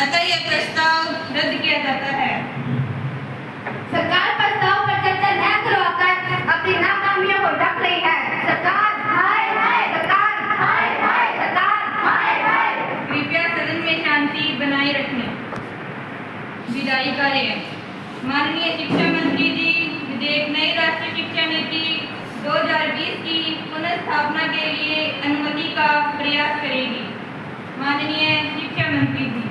अतः यह प्रस्ताव रद्द किया जाता है। सरकार प्रस्ताव पर चर्चा न करवाकर अपनी नाकामियों को ढक रही है। सरकार हाय हाय, सरकार हाय हाय, सरकार हाय हाय। कृपया सदन में शांति बनाए रखें। विदाई कार्य। माननीय शिक्षा मंत्री जी विधेयक नई राष्ट्रीय शिक्षा नीति 2020 की पुनर्स्थापना के लिए अनुमति का प्रयास करेगी। माननीय शिक्षा मंत्री जी।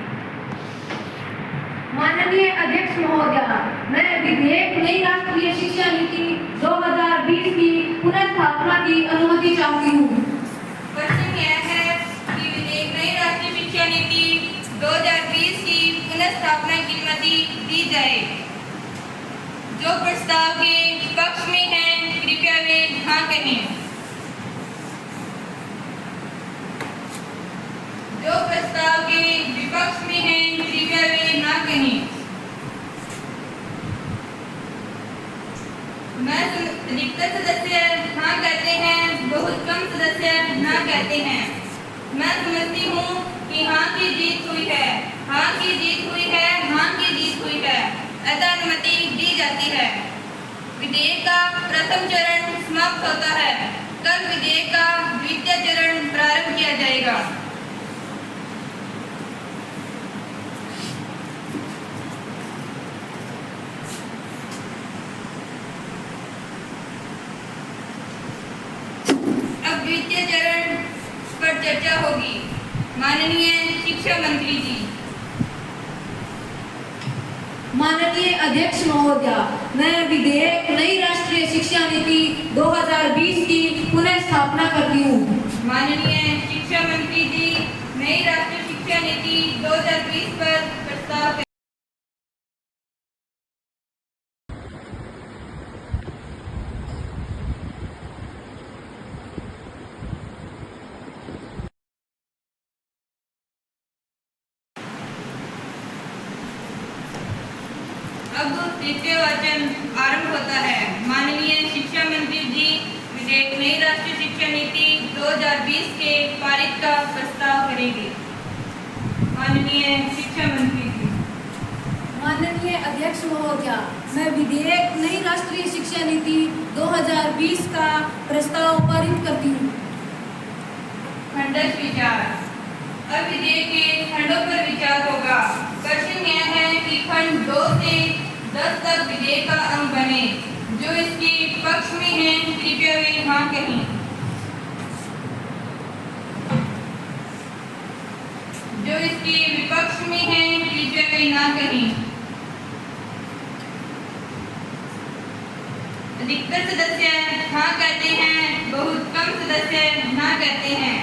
माननीय अध्यक्ष महोदय, मैं विधेयक नई राष्ट्रीय शिक्षा नीति 2020 की पुनर्स्थापना की अनुमति चाहती हूँ। प्रश्न यह है कि विधेयक नई राष्ट्रीय शिक्षा नीति 2020 की पुनर्स्थापना की अनुमति दी जाए। जो प्रस्ताव के पक्ष में हैं, कृपया वे हाँ कहें। जो प्रस्ताव के विपक्ष में हैं, कृपया वे ना कहें। अधिकतर सदस्य हाँ कहते हैं, बहुत कम सदस्य ना कहते हैं। मैं समझती हूँ कि हाँ की जीत हुई है, हाँ की जीत हुई है, हाँ की जीत हुई है। अतः अनुमति दी जाती है। विधेयक का प्रथम चरण समाप्त होता है। कल विधेयक का द्वितीय चरण प्रारंभ किया जाएगा। अब द्वितीय चरण पर चर्चा होगी। माननीय शिक्षा मंत्री जी। माननीय अध्यक्ष महोदय, मैं विधेयक नई राष्ट्रीय शिक्षा नीति 2020 की पुनः स्थापना करती हूँ। माननीय शिक्षा मंत्री जी नई राष्ट्रीय शिक्षा नीति 2020 पर प्रस्ताव। अब तृतीय वाचन आरंभ होता है। माननीय शिक्षा मंत्री जी विधेयक नई राष्ट्रीय शिक्षा नीति 2020 के पारित का प्रस्ताव करेंगे। माननीय शिक्षा मंत्री जी। माननीय अध्यक्ष महोदया, मैं विधेयक नई राष्ट्रीय शिक्षा नीति 2020 का प्रस्ताव पारित करती हूँ। खंडस विचार। अब विधेयक के खंडों पर विचार होगा। प्रश्न यह है कि खंड 2 से 10 तक विधेयक का अंग बने। जो इसके पक्ष में हैं कृपया वे हाँ कहें। जो इसके विपक्ष में हैं कृपया वे ना कहें। अधिकतर सदस्य हाँ कहते हैं, बहुत कम सदस्य ना कहते हैं।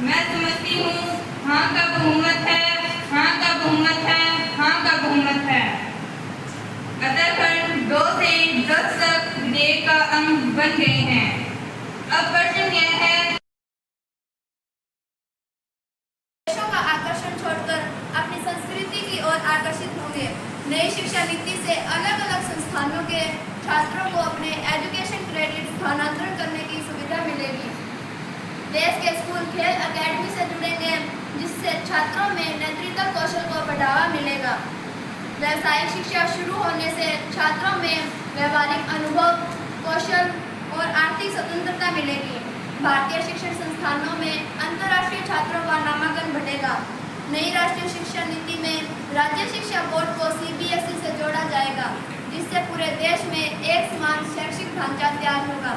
मैं समझती हूँ हाँ का बहुमत है, हाँ का बहुमत है, हाँ का बहुमत है। अतः खंड 2 से 10 तक विधेयक का अंग बन गए हैं। अब प्रश्न यह है देशों का आकर्षण छोड़कर अपनी संस्कृति की ओर आकर्षित होंगे। नई शिक्षा नीति से अलग अलग संस्थानों के छात्रों को अपने एजुकेशन क्रेडिट स्थानांतरण करने की सुविधा मिलेगी। देश के स्कूल खेल अकेडमी से जुड़ेंगे, जिससे छात्रों में नेतृत्व कौशल को बढ़ावा मिलेगा। व्यावसायिक शिक्षा शुरू होने से छात्रों में व्यावहारिक अनुभव, कौशल और आर्थिक स्वतंत्रता मिलेगी। भारतीय शिक्षण संस्थानों में अंतर्राष्ट्रीय छात्रों का नामांकन बढ़ेगा। नई राष्ट्रीय शिक्षा नीति में राज्य शिक्षा बोर्ड को CBSE से जोड़ा जाएगा, जिससे पूरे देश में एक समान शैक्षिक ढांचा तैयार होगा।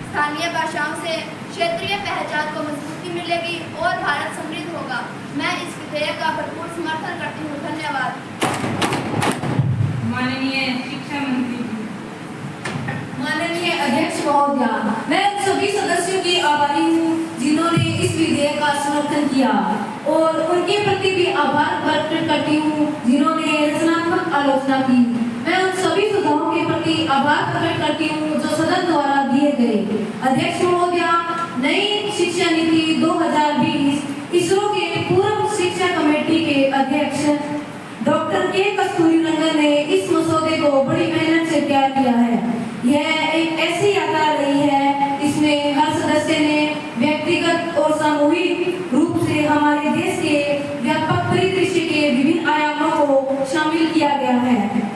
स्थानीय भाषाओं से क्षेत्रीय पहचान को मजबूती मिलेगी और भारत समृद्ध होगा। मैं इस विधेयक का भरपूर समर्थन करती हूँ। धन्यवाद। माननीय शिक्षा मंत्री जी। माननीय अध्यक्ष महोदया, मैं उन सभी सदस्यों की आभारी हूँ जिन्होंने इस विधेयक का समर्थन किया और उनके प्रति भी आभार प्रकट करती हूँ जिन्होंने रचनात्मक आलोचना की। मैं उन सभी सुझावों के प्रति आभार प्रकट करती हूँ जो सदन द्वारा दिए गए। अध्यक्ष महोदया, नई शिक्षा नीति 2020 इसरो के पूर्व शिक्षा कमेटी के अध्यक्ष डॉक्टर के कस्तूरीरंगन ने इस मसौदे को बड़ी मेहनत से तैयार किया है। यह एक ऐसी यात्रा रही है, इसमें हर सदस्य ने व्यक्तिगत और सामूहिक रूप से हमारे देश के व्यापक परिदृश्य के विभिन्न आयामों को शामिल किया गया है।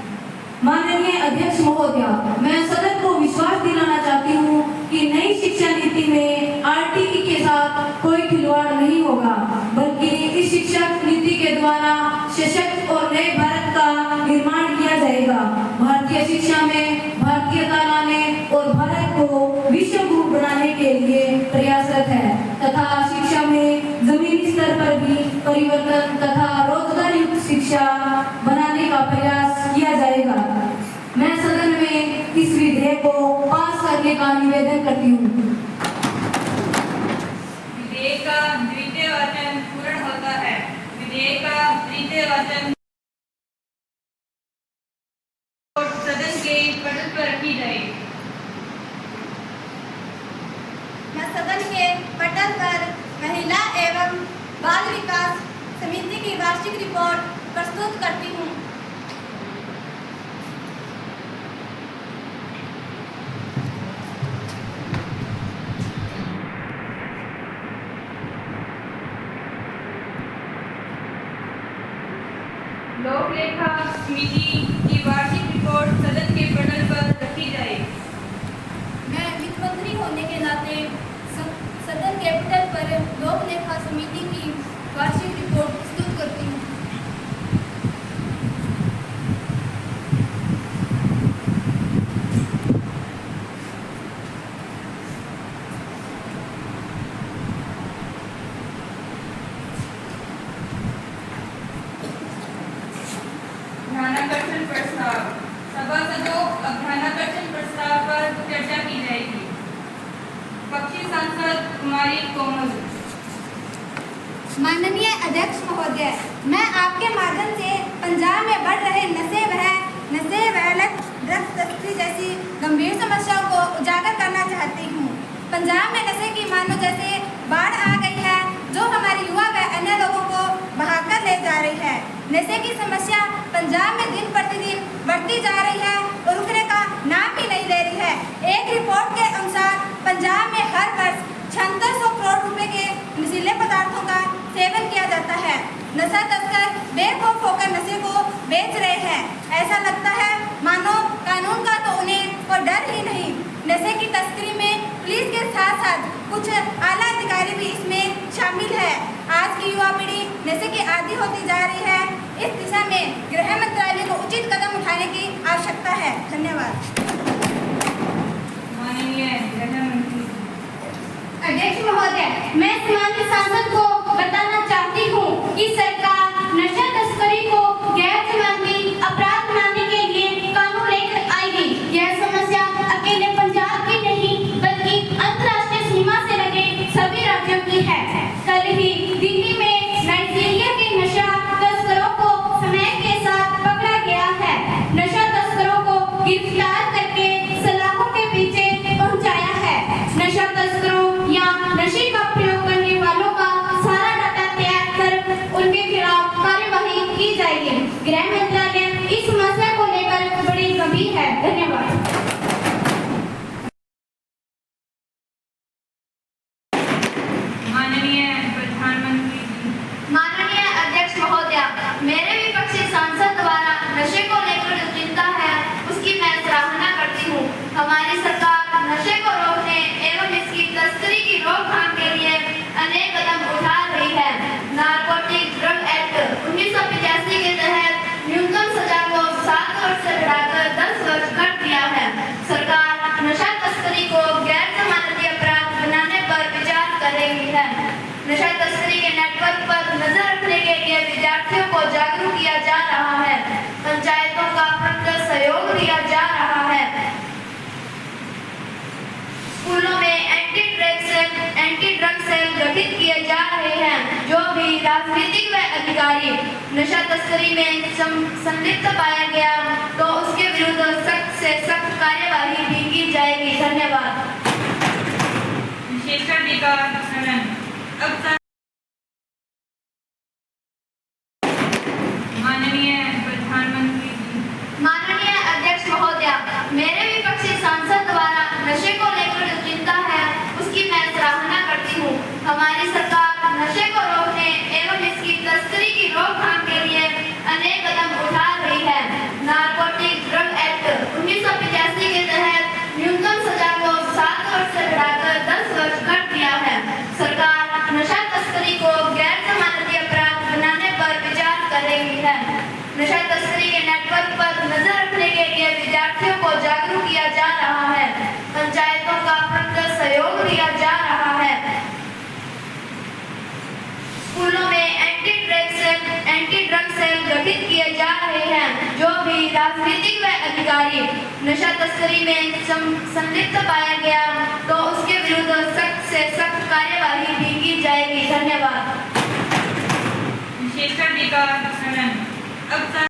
माननीय अध्यक्ष महोदया, मैं सदन को विश्वास दिलाना चाहती हूँ कि नई शिक्षा नीति में RTE के साथ कोई खिलवाड़ नहीं होगा, बल्कि इस शिक्षा नीति के द्वारा सशक्त और नए भारत का निर्माण किया जाएगा। भारतीय शिक्षा में भारतीयता लाने और भारत को विश्व गुरु बनाने के लिए प्रयासरत है तथा शिक्षा में जमीनी स्तर पर भी परिवर्तन तथा रोजगार युक्त शिक्षा बनाने का प्रयास किया जाएगा। मैं सदन में इस विधेयक को पास करने का निवेदन करती हूँ। विधेयक का द्वितीय वाचन पूर्ण होता है। विधेयक का तृतीय वाचन सदन के पटल पर रखी जाए। मैं सदन के पटल पर महिला एवं बाल विकास समिति की वार्षिक रिपोर्ट प्रस्तुत करती हूँ। लोक लेखा समिति की वार्षिक रिपोर्ट सदन के पटल पर रखी जाए। मैं वित्त मंत्री होने के नाते सदन के पटल पर लोक लेखा समिति की वार्षिक रिपोर्ट प्रस्तुत करती हूँ। ध्यानाकर्षण प्रस्ताव। सभासदों, अब ध्यानाकर्षण प्रस्ताव पर चर्चा की जाएगी। पक्षी सांसद कुमारी कोमल। माननीय अध्यक्ष महोदय, मैं आपके माध्यम से पंजाब में बढ़ रहे नशे व ड्रग्स तस्करी जैसी गंभीर समस्याओं को उजागर करना चाहती हूँ। पंजाब में नशे की मानो जैसे बाढ़ आ गई है, जो हमारे युवा व अन्य लोगों को बहाकर ले जा रही है। नशे की समस्या पंजाब में दिन प्रतिदिन बढ़ती जा रही है और रुकने का नाम भी नहीं ले रही है। एक रिपोर्ट के अनुसार पंजाब में हर वर्ष 7600 करोड़ रुपए के नशीले पदार्थों का सेवन किया जाता है। नशा तस्कर बेखौफ होकर नशे को बेच रहे हैं। ऐसा लगता है मानो कानून का तो उन्हें कोई डर ही नहीं। नशे की तस्करी में पुलिस के साथ साथ कुछ आला अधिकारी भी इसमें शामिल है। आज की युवा पीढ़ी नशे की आदी होती जा रही है। इस दिशा में गृह मंत्रालय को उचित कदम उठाने की आवश्यकता है। धन्यवाद। माननीय गृह मंत्री। अध्यक्ष महोदय, मैं सम्मानित सांसद को बताना चाहती हूँ कि सरकार नशा तस्करी को गैर जमानती अपराध बनाने के लिए कानून लेकर आएगी। यह समस्या अकेले पंजाब की नहीं बल्कि अंतर्राष्ट्रीय सीमा से लगे सभी राज्यों की है। कल ही दिल्ली में नाइजीरिया के नशा तस्करों को समय के साथ पकड़ा गया है। नशा तस्करों को गिरफ्तार करके सलाखों के पीछे पहुंचाया है। नशा तस्करों या नशे का प्रयोग करने वालों का सारा डाटा तैयार कर उनके खिलाफ कार्यवाही की जाएगी। गृह मंत्रालय इस समस्या को लेकर बड़ी गंभीर है। धन्यवाद। माननीय प्रधानमंत्री जी। माननीय अध्यक्ष महोदय, मेरे विपक्षी सांसद द्वारा नशे को लेकर जो चिंता है उसकी मैं सराहना करती हूँ। हमारी सरकार नशे को रोकने एवं इसकी तस्करी की रोकथाम के लिए अनेक कदम उठा रही है। नारकोटिक ड्रग एक्ट 1985 के तहत न्यूनतम सजा को 7 वर्ष से बढ़ाकर 10 वर्ष कर दिया है। सरकार नशा तस्करी को गैर जमानती अपराध बनाने पर विचार कर रही है। नशा तस्करी के नेटवर्क पर नजर रखने के लिए विद्यार्थियों को जागरूक किया जा रहा है। पंचायतों का प्रखर सहयोग दिया जा रहा है। स्कूलों में एंटी ड्रग सेल गठित किए जा रहे हैं। जो भी राजनीतिक व अधिकारी नशा तस्करी में संलिप्त पाया गया तो उसके विरुद्ध सख्त से सख्त कार्यवाही भी की जाएगी। धन्यवाद। विशेषाधिकार हनन। अब माननीय प्रधानमंत्री जी। माननीय अध्यक्ष महोदय, मेरे विपक्षी सांसद द्वारा नशे को लेकर जो चिंता है उसकी मैं सराहना करती हूँ। हमारी सरकार नशे को रोकने एवं इसकी तस्करी की रोकथाम के लिए अनेक कदम उठा रही है। नारकोटिक ड्रग एक्ट 1985 के तहत न्यूनतम सजा को 7 वर्ष से बढ़ाकर 10 वर्ष कर दिया है। सरकार नशा तस्करी को गैर जमानती अपराध बनाने पर विचार कर रही है। नशा तस्करी के नेटवर्क पर नजर रखने के लिए विद्यार्थियों को जागरूक किया जा रहा है। पंचायतों का प्रखर सहयोग दिया जा रहा है। स्कूलों में एंटी ड्रग सेल गठित किए जा रहे हैं। जो भी राजनीतिक व अधिकारी नशा तस्करी में संलिप्त पाया गया तो उसके विरुद्ध सख्त से सख्त कार्यवाही भी की जाएगी। धन्यवाद। विशेषाधिकार हनन। अब